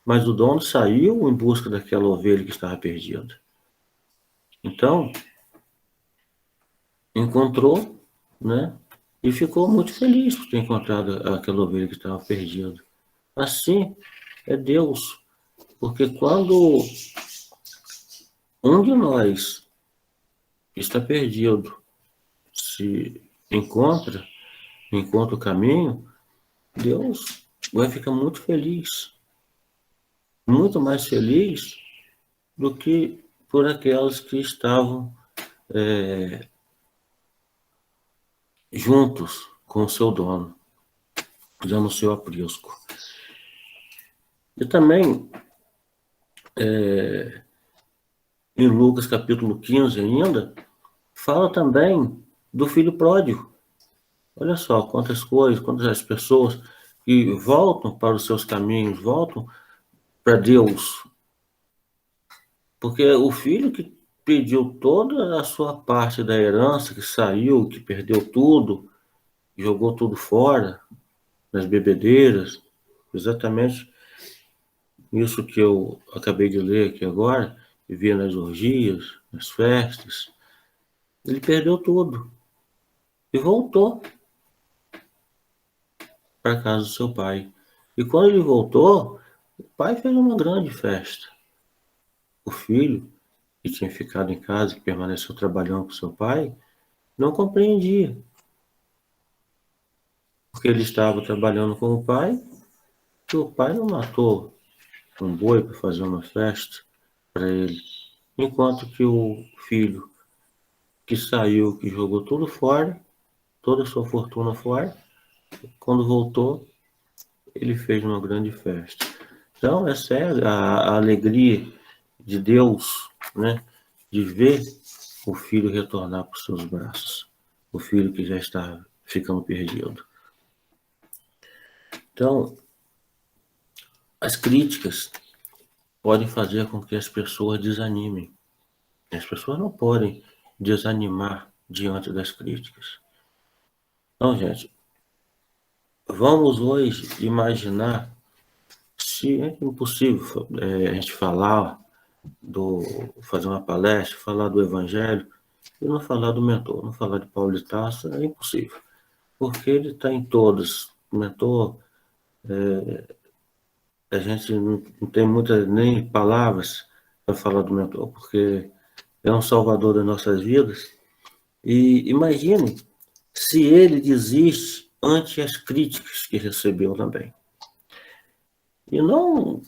Mas o dono saiu em busca daquela ovelha que estava perdida. Então, encontrou, né? E ficou muito feliz por ter encontrado aquela ovelha que estava perdida. Assim é Deus, porque quando um de nós está perdido, se encontra o caminho, Deus vai ficar muito feliz, muito mais feliz do que por aquelas que estavam juntos com o seu dono, dando o seu aprisco. E também, em Lucas capítulo 15 ainda, fala também do filho pródigo. Olha só quantas coisas, quantas as pessoas que voltam para os seus caminhos, voltam para Deus. Porque o filho que pediu toda a sua parte da herança, que saiu, que perdeu tudo, jogou tudo fora, nas bebedeiras, exatamente isso que eu acabei de ler aqui agora, vivia nas orgias, nas festas, ele perdeu tudo e voltou para casa do seu pai. E quando ele voltou, o pai fez uma grande festa. O filho, que tinha ficado em casa, que permaneceu trabalhando com seu pai, não compreendia. Porque ele estava trabalhando com o pai, e o pai não matou um boi para fazer uma festa para ele. Enquanto que o filho que saiu, que jogou tudo fora, toda a sua fortuna fora, quando voltou, ele fez uma grande festa. Então, essa é a alegria de Deus, né? De ver o filho retornar para os seus braços. O filho que já está ficando perdido. Então, as críticas podem fazer com que as pessoas desanimem. As pessoas não podem desanimar diante das críticas. Então, gente, vamos hoje imaginar se é impossível a gente fazer uma palestra, falar do Evangelho e não falar do mentor, não falar de Paulo de Tarso, é impossível, porque ele está em todas. O mentor, a gente não tem muitas nem palavras para falar do mentor, porque é um salvador das nossas vidas. E imagine se ele desiste ante as críticas que recebeu também. E não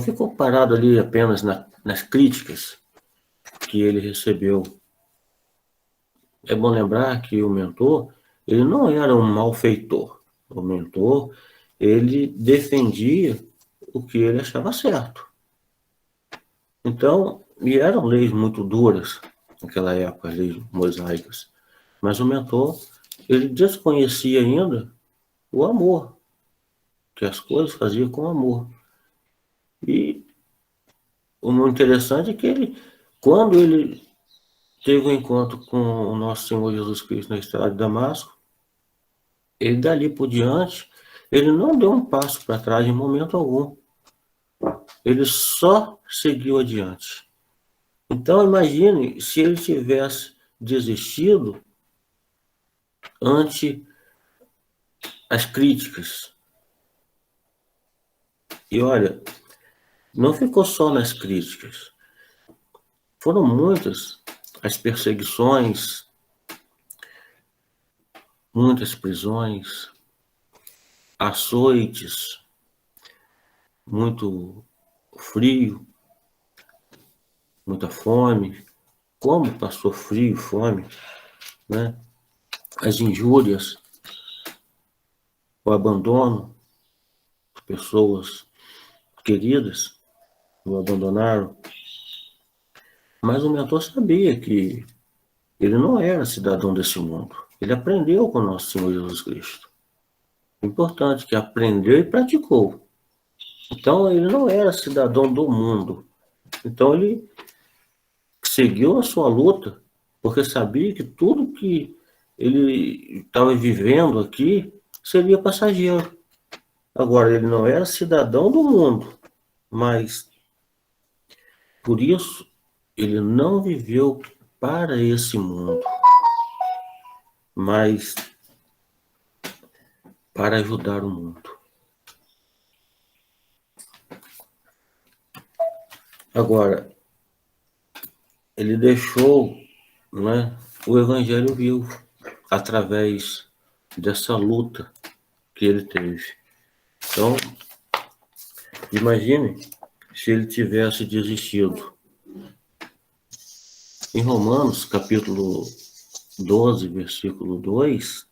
ficou parado ali apenas nas críticas que ele recebeu. É bom lembrar que o mentor, ele não era um malfeitor. O mentor, ele defendia o que ele achava certo. Então, e eram leis muito duras naquela época, as leis mosaicas. Mas o mentor, ele desconhecia ainda o amor, que as coisas fazia com amor. E o muito interessante é que quando ele teve um encontro com o nosso Senhor Jesus Cristo na estrada de Damasco, ele dali por diante, ele não deu um passo para trás em momento algum. Ele só seguiu adiante. Então imagine se ele tivesse desistido ante as críticas. E olha, não ficou só nas críticas. Foram muitas as perseguições, muitas prisões, açoites, muito frio, muita fome. Como passou frio, fome, né? As injúrias, o abandono de pessoas queridas o abandonaram. Mas o mentor sabia que ele não era cidadão desse mundo. Ele aprendeu com o nosso Senhor Jesus Cristo. Importante que aprendeu e praticou. Então ele não era cidadão do mundo. Então ele seguiu a sua luta, porque sabia que tudo que ele estava vivendo aqui seria passageiro. Agora, ele não era cidadão do mundo, mas por isso ele não viveu para esse mundo, mas para ajudar o mundo. Agora, ele deixou, né, o Evangelho vivo através dessa luta que ele teve. Então, imagine se ele tivesse desistido. Em Romanos, capítulo 12, versículo 2,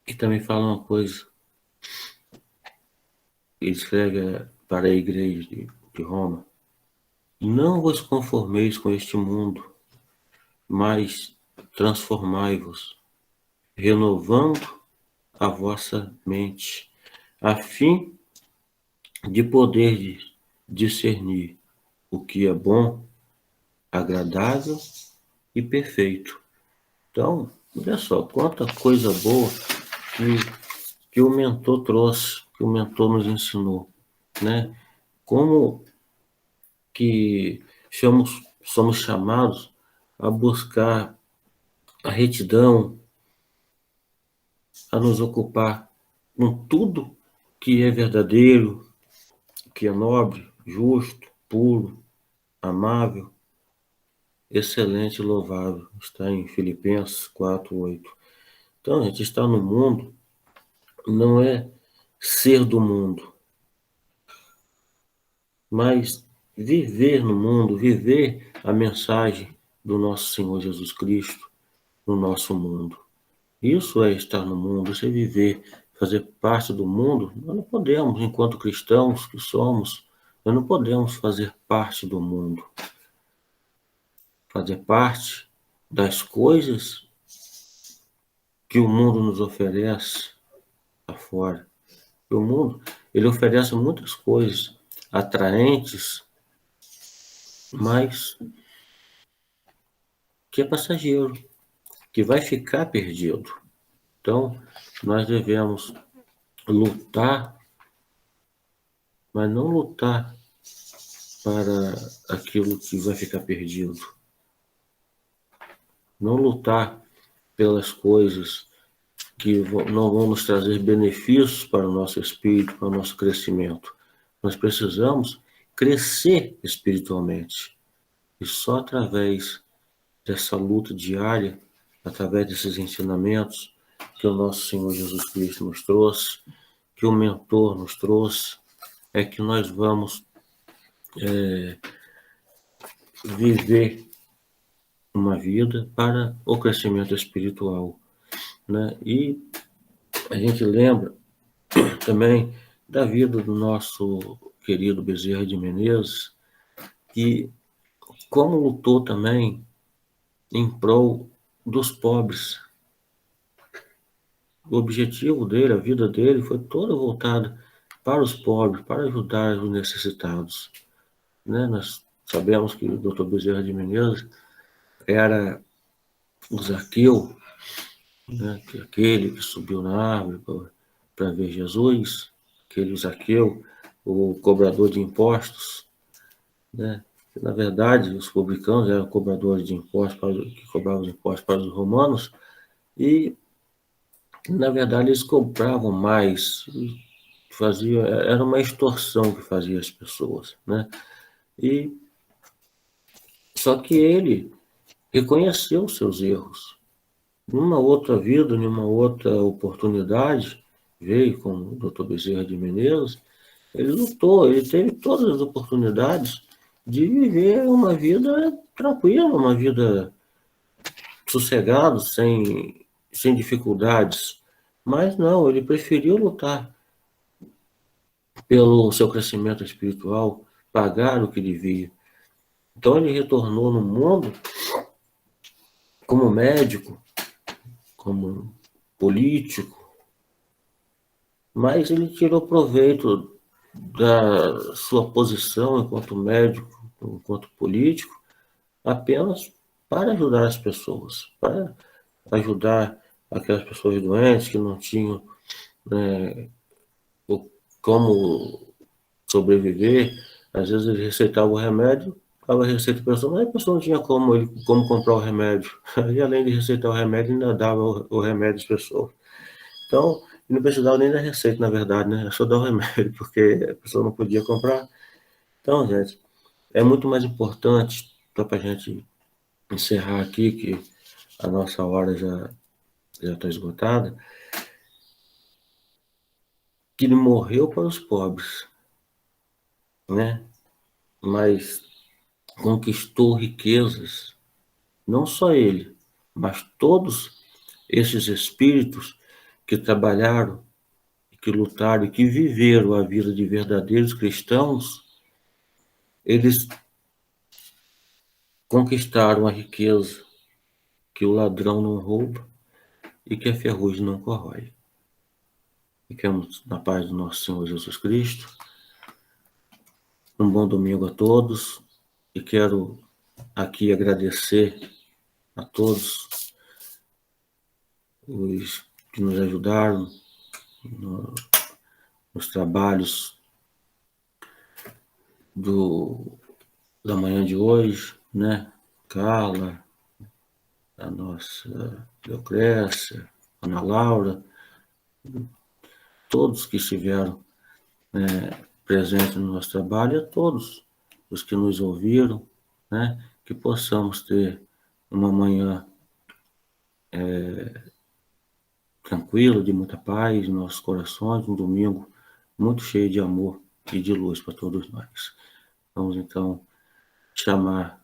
que também fala uma coisa. Ele escreve para a igreja de Roma: não vos conformeis com este mundo, mas transformai-vos, renovando a vossa mente, a fim de poder discernir o que é bom, agradável e perfeito. Então, olha só, quanta coisa boa que o mentor trouxe, que o mentor nos ensinou, né? Como que somos chamados a buscar a retidão, a nos ocupar com tudo que é verdadeiro, que é nobre, justo, puro, amável, excelente e louvável. Está em Filipenses 4:8. Então, a gente está no mundo, não é ser do mundo, mas viver no mundo, viver a mensagem do nosso Senhor Jesus Cristo no nosso mundo. Isso é estar no mundo, isso é viver, fazer parte do mundo. Nós não podemos, enquanto cristãos que somos, nós não podemos fazer parte do mundo. Fazer parte das coisas que o mundo nos oferece lá fora. O mundo, ele oferece muitas coisas atraentes, mas que é passageiro, que vai ficar perdido. Então, nós devemos lutar, mas não lutar para aquilo que vai ficar perdido. Não lutar pelas coisas que não vão nos trazer benefícios para o nosso espírito, para o nosso crescimento. Nós precisamos crescer espiritualmente. E só através dessa luta diária, através desses ensinamentos que o nosso Senhor Jesus Cristo nos trouxe, que o mentor nos trouxe, é que nós vamos viver uma vida para o crescimento espiritual, né? E a gente lembra também da vida do nosso querido Bezerra de Menezes, que como lutou também em prol dos pobres. O objetivo dele, a vida dele, foi toda voltada para os pobres, para ajudar os necessitados, né? Nós sabemos que o Dr. Bezerra de Menezes era o Zaqueu, né? Aquele que subiu na árvore para ver Jesus, aquele Zaqueu, o cobrador de impostos, né? Na verdade, os publicanos eram cobradores de impostos, que cobravam impostos para os romanos, e, na verdade, eles cobravam mais, era uma extorsão que fazia as pessoas, né? E, só que ele reconheceu os seus erros. Numa outra vida, numa outra oportunidade, veio com o Dr. Bezerra de Menezes, ele lutou, ele teve todas as oportunidades de viver uma vida tranquila, uma vida sossegada, sem dificuldades. Mas não, ele preferiu lutar pelo seu crescimento espiritual, pagar o que devia. Então ele retornou no mundo como médico, como político, mas ele tirou proveito da sua posição enquanto médico, enquanto político, apenas para ajudar as pessoas, para ajudar aquelas pessoas doentes que não tinham, né, como sobreviver. Às vezes ele receitava o remédio, dava a receita para a pessoa, mas a pessoa não tinha como comprar o remédio. E além de receitar o remédio, ainda dava o remédio às pessoas. Então, não precisava nem da receita, na verdade, né? Era só dar o remédio, porque a pessoa não podia comprar. Então, gente, é muito mais importante, só para a gente encerrar aqui, que a nossa hora já está esgotada, que ele morreu para os pobres, né? Mas conquistou riquezas, não só ele, mas todos esses espíritos que trabalharam, que lutaram e que viveram a vida de verdadeiros cristãos, eles conquistaram a riqueza que o ladrão não rouba e que a ferrugem não corrói. Fiquemos na paz do nosso Senhor Jesus Cristo. Um bom domingo a todos e quero aqui agradecer a todos os que nos ajudaram nos trabalhos da manhã de hoje, né? Carla, a nossa Leocrécia, Ana Laura, todos que estiveram presentes no nosso trabalho, e a todos os que nos ouviram, né? Que possamos ter uma manhã tranquila, de muita paz em nossos corações, um domingo muito cheio de amor e de luz para todos nós. Vamos então chamar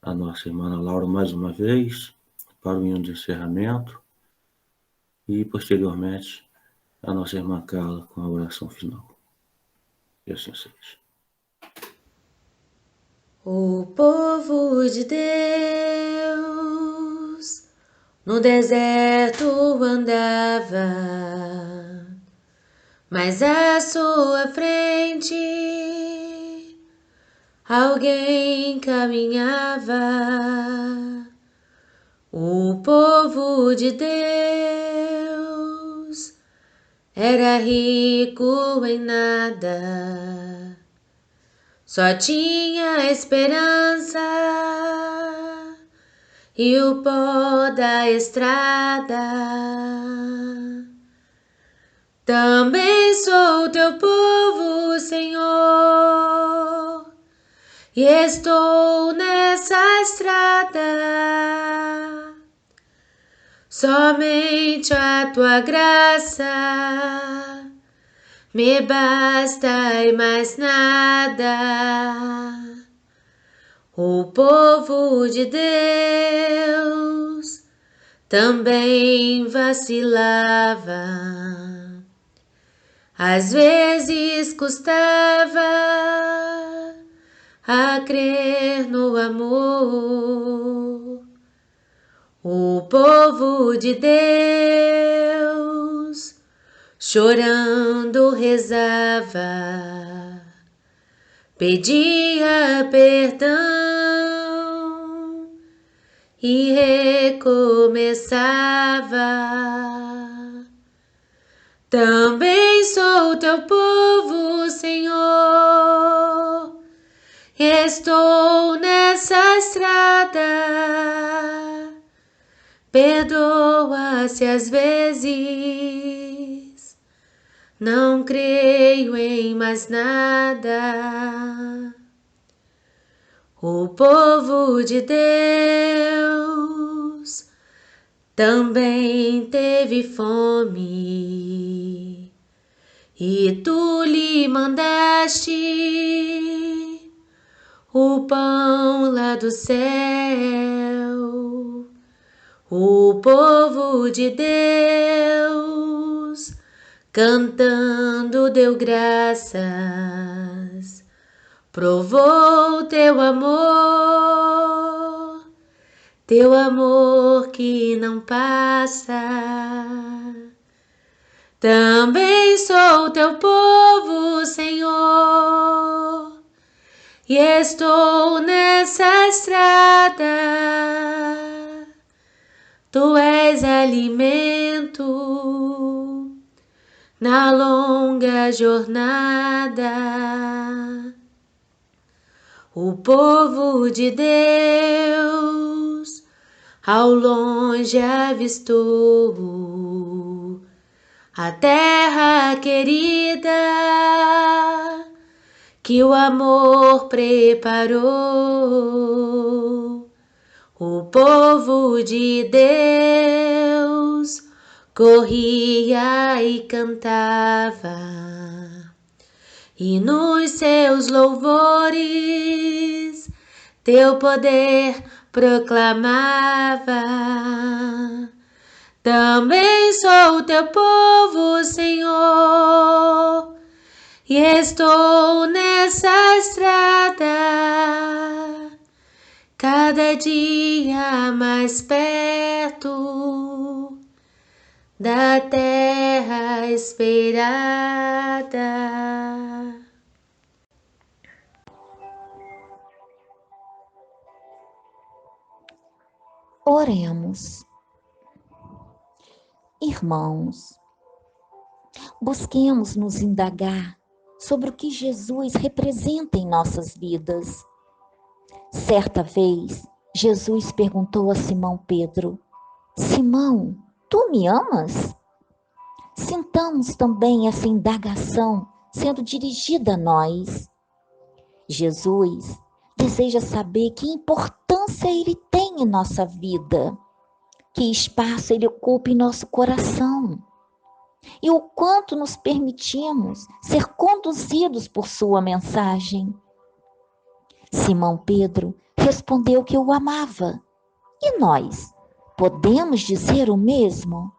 a nossa irmã Ana Laura mais uma vez para o hino de encerramento e, posteriormente, a nossa irmã Carla com a oração final. E assim seja. O povo de Deus no deserto andava, mas à sua frente alguém caminhava, o povo de Deus era rico em nada, só tinha esperança e o pó da estrada. Também sou teu povo, Senhor, e estou nessa estrada. Somente a tua graça me basta e mais nada. O povo de Deus também vacilava. Às vezes custava a crer no amor. O povo de Deus chorando rezava, pedia perdão e recomeçava. Também sou teu povo, Senhor, e estou nessa estrada. Perdoa se às vezes não creio em mais nada. O povo de Deus também teve fome e tu lhe mandaste o pão lá do céu. O povo de Deus cantando deu graças, provou teu amor que não passa. Também sou teu povo, Senhor, e estou nessa estrada. Tu és alimento na longa jornada. O povo de Deus ao longe avistou a terra querida que o amor preparou. O povo de Deus corria e cantava, e nos seus louvores teu poder proclamava. Também sou teu povo, Senhor, e estou nessa estrada, cada dia mais perto da terra esperada. Oremos. Irmãos, busquemos nos indagar sobre o que Jesus representa em nossas vidas. Certa vez, Jesus perguntou a Simão Pedro: Simão, tu me amas? Sintamos também essa indagação sendo dirigida a nós. Jesus deseja saber que importância ele tem em nossa vida, que espaço ele ocupa em nosso coração e o quanto nos permitimos ser conduzidos por sua mensagem. Simão Pedro respondeu que o amava. E nós, podemos dizer o mesmo?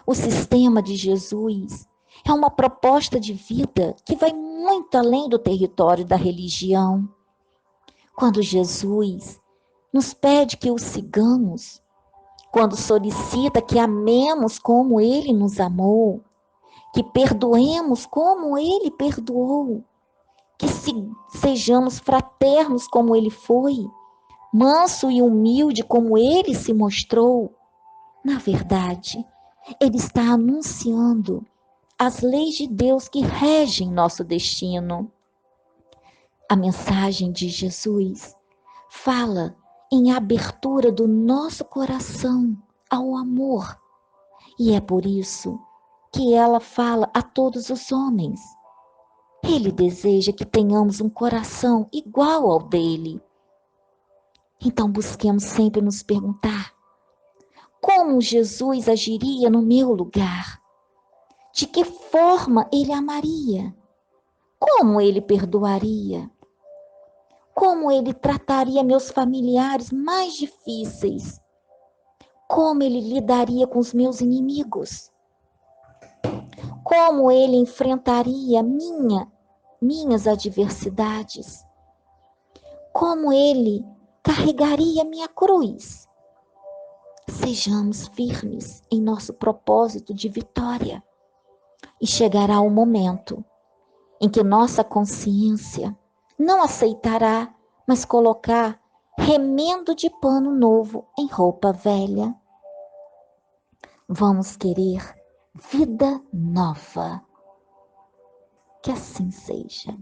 O sistema de Jesus é uma proposta de vida que vai muito além do território da religião. Quando Jesus nos pede que o sigamos, quando solicita que amemos como ele nos amou, que perdoemos como ele perdoou, que sejamos fraternos como ele foi, manso e humilde como ele se mostrou. Na verdade, ele está anunciando as leis de Deus que regem nosso destino. A mensagem de Jesus fala em abertura do nosso coração ao amor. E é por isso que ela fala a todos os homens. Ele deseja que tenhamos um coração igual ao dele. Então busquemos sempre nos perguntar: como Jesus agiria no meu lugar? De que forma ele amaria? Como ele perdoaria? Como ele trataria meus familiares mais difíceis? Como ele lidaria com os meus inimigos? Como ele enfrentaria minhas adversidades? Como ele carregaria minha cruz? Sejamos firmes em nosso propósito de vitória. E chegará o momento em que nossa consciência não aceitará mais colocar remendo de pano novo em roupa velha. Vamos querer vida nova. Que assim seja.